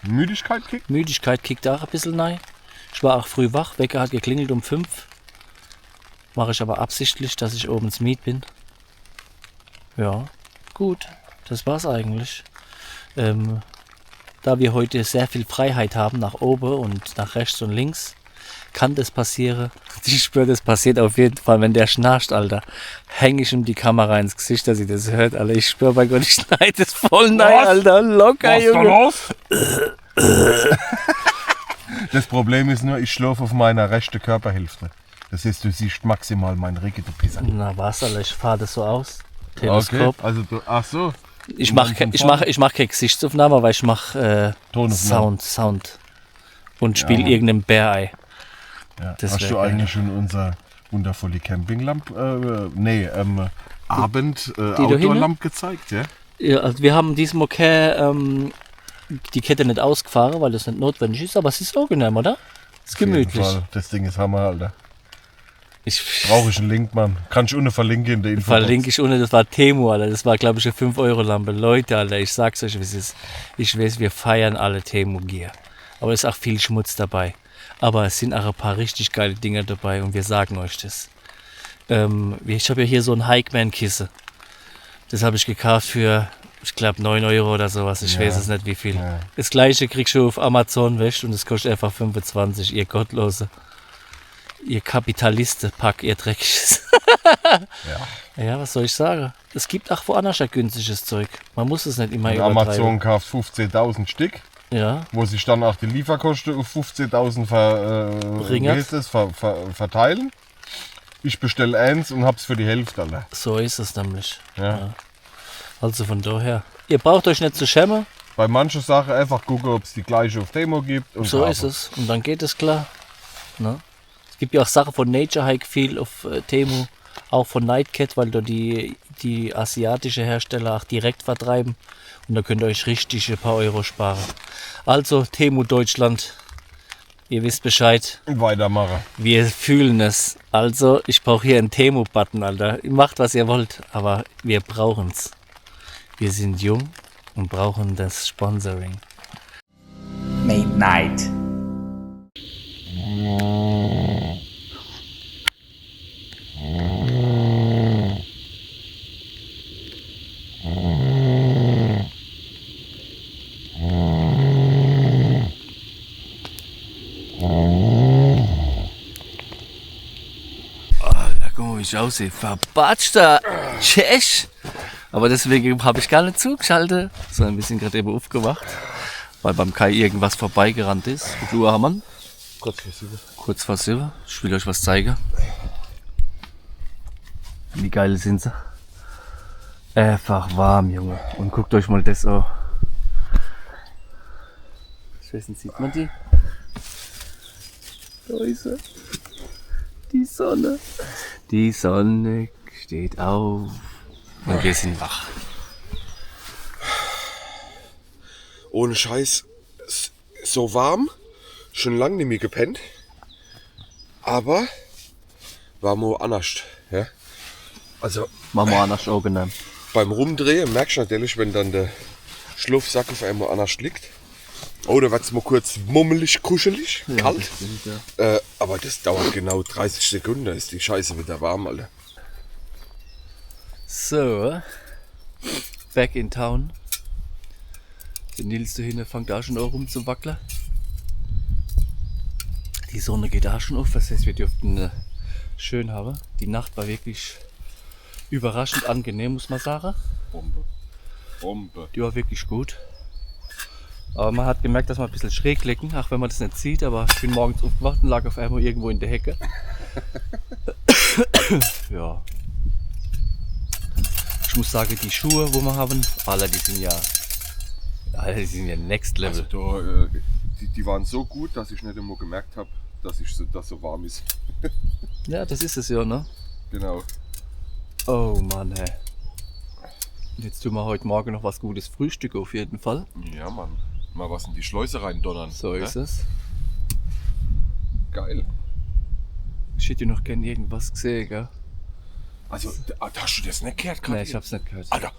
Müdigkeit kickt? Müdigkeit kickt auch ein bisschen rein. Ich war auch früh wach. Wecker hat geklingelt um 5. Mache ich aber absichtlich, dass ich oben ins Miet bin. Ja, gut. Das war's eigentlich. Da wir heute sehr viel Freiheit haben, nach oben und nach rechts und links, kann das passieren. Ich spüre, das passiert auf jeden Fall, wenn der schnarcht, Alter. Hänge ich ihm die Kamera ins Gesicht, dass sie das hört, Alter. Ich spüre, bei Gott, ich schneide das voll rein, Alter. Locker, Was Junge. da los? Das Problem ist nur, ich schlafe auf meiner rechten Körperhälfte. Das heißt, du siehst maximal meinen Rücken, du Pisser. Na was, Alter, ich fahre das so aus. Teleskop. Okay, also du, ach so. Ich mache keine Gesichtsaufnahme, aber ich mache Tonaufnahme. Sound. Und spiele irgendeinem Bärei. Ja. Das Hast wär du geil. eigentlich schon unser wundervolle Campinglamp, Abend da Outdoor-Lamp gezeigt, ja? Ja, also wir haben diesem die Kette nicht ausgefahren, weil das nicht notwendig ist, aber es ist angenehm, oder? Ist Auf jeden gemütlich. Fall. Das Ding ist Hammer, Alter. Ich Brauche ich einen Link, Mann. Kann ich ohne verlinken in der Info. verlinke ich ohne, das war Temu, Alter. Das war, glaube ich, eine 5-Euro-Lampe. Leute, Alter, ich sag's euch, wie es ist. Ich weiß, wir feiern alle Temu-Gear. Aber es ist auch viel Schmutz dabei. Aber es sind auch ein paar richtig geile Dinge dabei und wir sagen euch das. Ich habe ja hier so ein Hikeman-Kissen. Das habe ich gekauft für, ich glaube, 9 Euro oder sowas. Ich weiß es nicht, wie viel. Ja. Das gleiche kriegst du auf Amazon weg und es kostet einfach 25, ihr Gottlose. Ihr Kapitalisten, pack ihr Dreckiges. Ja, was soll ich sagen? Es gibt auch woanders ja günstiges Zeug. Man muss es nicht immer übertreiben. Amazon kauft 15.000 Stück, Ja, wo sich dann auch die Lieferkosten auf 15.000 verteilen. Ich bestelle eins und hab's für die Hälfte, Alter. so ist es nämlich. Ja. Also von daher. Ihr braucht euch nicht zu schämen. Bei manchen Sachen einfach gucken, ob es die gleiche auf Demo gibt. Und So kaufen. ist es. Und dann geht es klar. Ne? Es gibt ja auch Sachen von Nature Hike viel auf Temu. Auch von Nightcat, weil da die asiatische Hersteller auch direkt vertreiben. Und da könnt ihr euch richtig ein paar Euro sparen. Also Temu Deutschland. Ihr wisst Bescheid. Weitermachen. Wir fühlen es. Also, ich brauche hier einen Temu-Button, Alter. Ihr macht, was ihr wollt, aber wir brauchen es. Wir sind jung und brauchen das Sponsoring. Midnight. Alter, guck mal, wie ich aussehe. Verbatschter Tschech. Aber deswegen habe ich gar nicht zugeschaltet. So ein bisschen gerade eben aufgewacht. Weil beim Kai irgendwas vorbeigerannt ist. Wie viel Uhr haben wir? Kurz vor 7. Ich will euch was zeigen. Wie geil sind sie? Einfach warm, Junge. Und guckt euch mal das an. Ich weiß nicht, sieht man die? Da ist sie. Die Sonne. Die Sonne steht auf. Und wir sind wach. Ohne Scheiß, so warm, schon lange nicht mehr gepennt, aber war mal anders. Ja? Also Machen wir anders auch genannt. beim Rumdrehen merkst du natürlich, wenn dann der Schlafsack auf einmal anders liegt. Oder wird es mal kurz mummelig, kuschelig, kalt. Aber das dauert genau 30 Sekunden, da ist die Scheiße wieder warm, Alter. So, back in town. Der Nils da hinten fängt auch schon an rumzuwackeln. Die Sonne geht auch schon auf, das heißt, wir dürften schön habe. Die Nacht war wirklich überraschend angenehm, muss man sagen. Bombe. Bombe. Die war wirklich gut. Aber man hat gemerkt, dass wir ein bisschen schräg liegen, auch wenn man das nicht sieht. Aber ich bin morgens aufgewacht und lag auf einmal irgendwo in der Hecke. Ja. Ich muss sagen, die Schuhe, wo wir haben, die sind ja next level. Also da, die waren so gut, dass ich nicht immer gemerkt habe, dass so warm ist. Ja, das ist es ja, ne? Genau. Oh Mann, hey. Jetzt tun wir heute Morgen noch was Gutes Frühstück auf jeden Fall. Ja, Mann. Mal was in die Schleuse reindonnern. So ist es. Geil. Ich hätte noch gern irgendwas gesehen, gell? Also, hast du das nicht gehört gerade? Nein, ich hab's nicht gehört. Alter,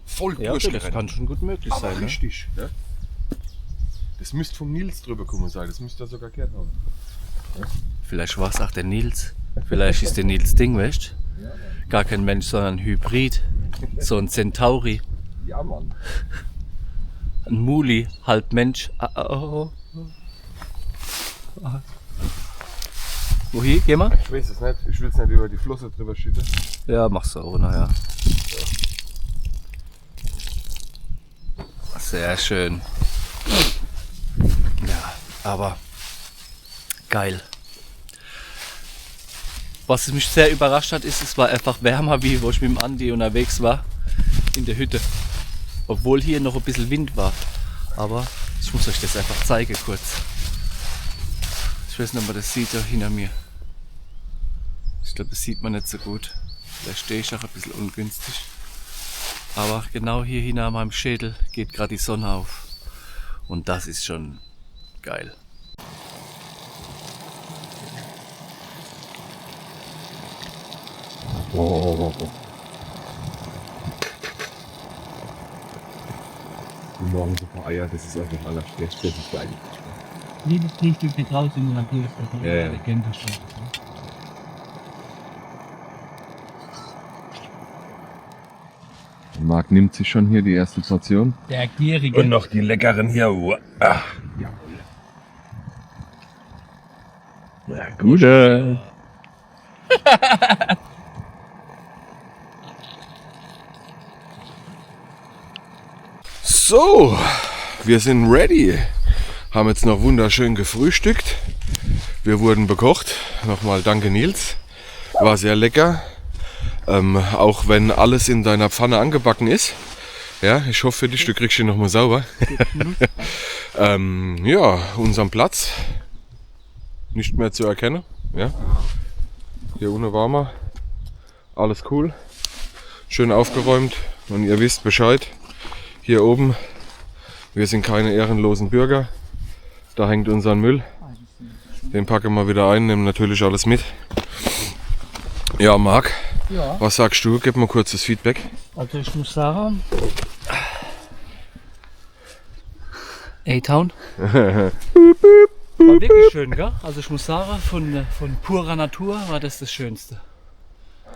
voll Ja, das durchgerannt. kann schon gut möglich Aber sein. richtig, ne? Das müsste vom Nils drüber kommen sein. Das müsste er sogar gehört haben. Ne? Vielleicht war es auch der Nils. Vielleicht ist der Nils Ding, weißt du? Gar kein Mensch, sondern ein Hybrid. So ein Centauri. Ja, Mann. Ein Muli, halb Mensch. Wohin? Geh mal? Ich weiß es nicht. Ich will es nicht über die Flosse drüber schütten. Ja, mach's so, naja. Sehr schön. Ja, aber geil. Was mich sehr überrascht hat, ist, es war einfach wärmer, wie wo ich mit dem Andi unterwegs war in der Hütte. Obwohl hier noch ein bisschen Wind war. Aber ich muss euch das einfach zeigen kurz. Ich weiß nicht, ob man das sieht da hinter mir. Ich glaube, das sieht man nicht so gut. Vielleicht stehe ich auch ein bisschen ungünstig. Aber genau hier hinter meinem Schädel geht gerade die Sonne auf. Und das ist schon geil. Oh. Morgen so ein paar Eier, das ist einfach allerschlecht. Das ist geil. Jedes Frühstück geht draußen natürlich. Ja. Der kennt das schon. Marc nimmt sich schon hier die erste Portion. Der Gierige. Und noch die leckeren hier. Ach, ja. Ja, gute. So, wir sind ready. Haben jetzt noch wunderschön gefrühstückt. Wir wurden bekocht. Nochmal danke Nils. War sehr lecker. Auch wenn alles in deiner Pfanne angebacken ist. Ja, ich hoffe für dich, du kriegst ihn nochmal sauber. Ja, unseren Platz nicht mehr zu erkennen. Ja. Hier ohne Warmer. Alles cool. Schön aufgeräumt. Und ihr wisst Bescheid. Hier oben, wir sind keine ehrenlosen Bürger. Da hängt unser Müll. Den packen wir wieder ein, nehmen natürlich alles mit. Ja, Marc, Ja. was sagst du? Gib mal kurz das Feedback. Also ich muss sagen, A-Town war wirklich schön, gell? Also ich muss sagen, von purer Natur war das Schönste.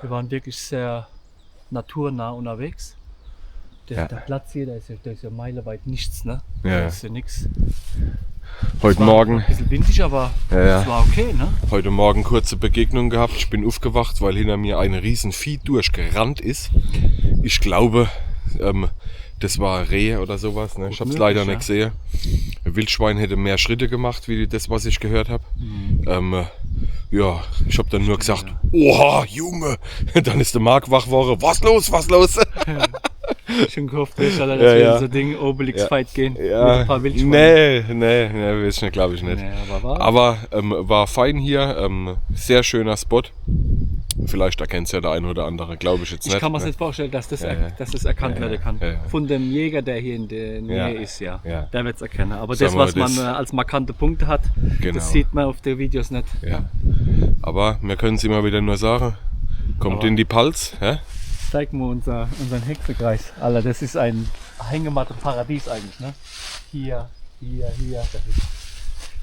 Wir waren wirklich sehr naturnah unterwegs. Der Platz hier, der ist ja meileweit nichts, ne? Ja. Da ist ja nichts. Heute Morgen, Ein bisschen windig, aber es war okay, ne? heute Morgen kurze Begegnung gehabt. Ich bin aufgewacht, weil hinter mir ein riesen Vieh durchgerannt ist. Ich glaube, das war Reh oder sowas. Ne? Ich habe es leider möglich, nicht gesehen. Ein Wildschwein hätte mehr Schritte gemacht, wie das, was ich gehört habe. Ja, ich habe dann nur gesagt, oha, Junge. Dann ist der Marc wach geworden. Was los, was los? Schon gehofft, dass Ja, wir ja. in so Ding Obelix-Fight gehen. Mit Ja, ein paar Wildschweinen. nee, weiß nicht, glaube ich nicht. Nee, aber Aber war fein hier, sehr schöner Spot. Vielleicht erkennt es ja der eine oder andere, glaube ich jetzt nicht. Ich kann mir ne? jetzt vorstellen, dass das, Ja, ja. dass das erkannt werden kann. Ja, ja. Von dem Jäger, der hier in der Nähe Ja, ist, ja. ja. Der wird es erkennen. Aber Sagen das, wir, was man das- als markante Punkte hat, Genau. das sieht man auf den Videos nicht. Ja. Aber wir können es immer wieder nur sagen. Kommt Aber- in die Palz. Ja? Zeig mal unseren Hexenkreis. Alter, das ist ein Hängematte-Paradies eigentlich, ne? Hier. Das ist,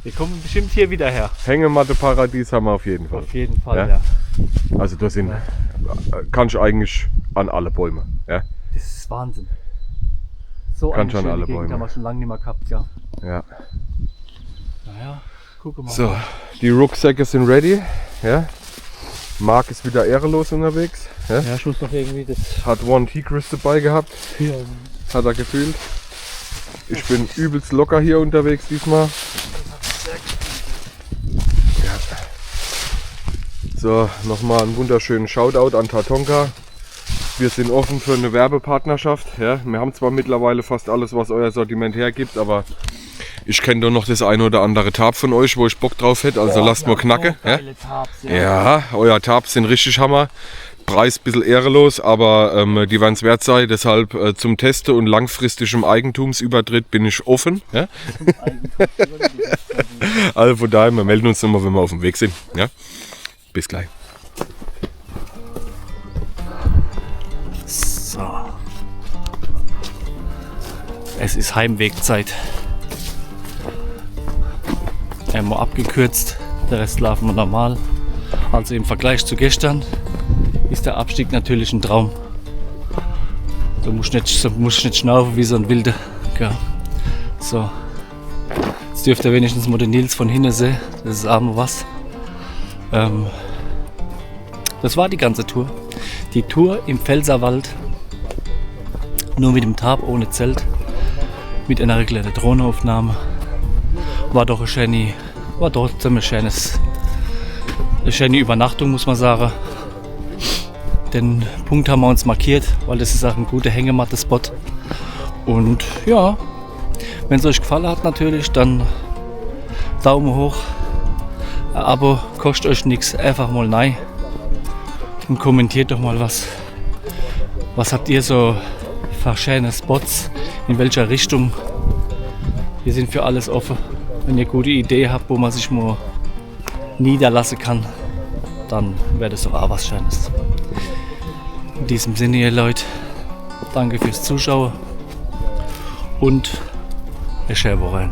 wir kommen bestimmt hier wieder her. Hängematte Paradies haben wir auf jeden Fall. Auf jeden Fall, Ja? ja. Also das sind, kannst du eigentlich an alle Bäume. Ja? Das ist Wahnsinn. So Kann eine schon schöne alle Gegend Bäume. haben wir schon lange nicht mehr gehabt, ja. Ja. Naja, guck mal. So, die Rucksäcke sind ready. Ja? Marc ist wieder ehrenlos unterwegs. Ja? Ja, ich muss noch irgendwie das. Hat One Tigris dabei gehabt. Ja. Hat er gefühlt. Ich bin übelst locker hier unterwegs diesmal. Ja. So, nochmal einen wunderschönen Shoutout an Tatonka. Wir sind offen für eine Werbepartnerschaft. Ja, wir haben zwar mittlerweile fast alles, was euer Sortiment hergibt, aber ich kenne doch noch das eine oder andere Tarp von euch, wo ich Bock drauf hätte. Also lasst mal knacke. Ja, euer Tarps sind richtig Hammer. Preis ein bisschen ehrenlos, aber die werden es wert sein. Deshalb zum Testen und langfristigem Eigentumsübertritt bin ich offen. Ja? Also von daher, wir melden uns nochmal, wenn wir auf dem Weg sind. Ja? Bis gleich. So. Es ist Heimwegzeit. Einmal abgekürzt, der Rest laufen wir normal. Also im Vergleich zu gestern ist der Abstieg natürlich ein Traum. Du musst nicht schnaufen wie so ein Wilder. Ja. So. Jetzt dürft ihr wenigstens mal den Nils von hinten sehen. Das ist arme was. Das war die ganze Tour. Die Tour im Pfälzerwald. Nur mit dem Tarp, ohne Zelt. Mit einer regulären Drohnenaufnahme. War doch eine schöne Übernachtung, muss man sagen. Den Punkt haben wir uns markiert, weil das ist auch ein guter Hängematte-Spot. Und ja, wenn es euch gefallen hat natürlich, dann Daumen hoch. Ein Abo kostet euch nichts, einfach mal rein. Und kommentiert doch mal was. Was habt ihr so für schöne Spots? In welcher Richtung? Wir sind für alles offen. Wenn ihr gute Idee habt, wo man sich mal niederlassen kann, dann wäre das doch auch was Schönes. In diesem Sinne, ihr Leute, danke fürs Zuschauen und eine schöne Woche.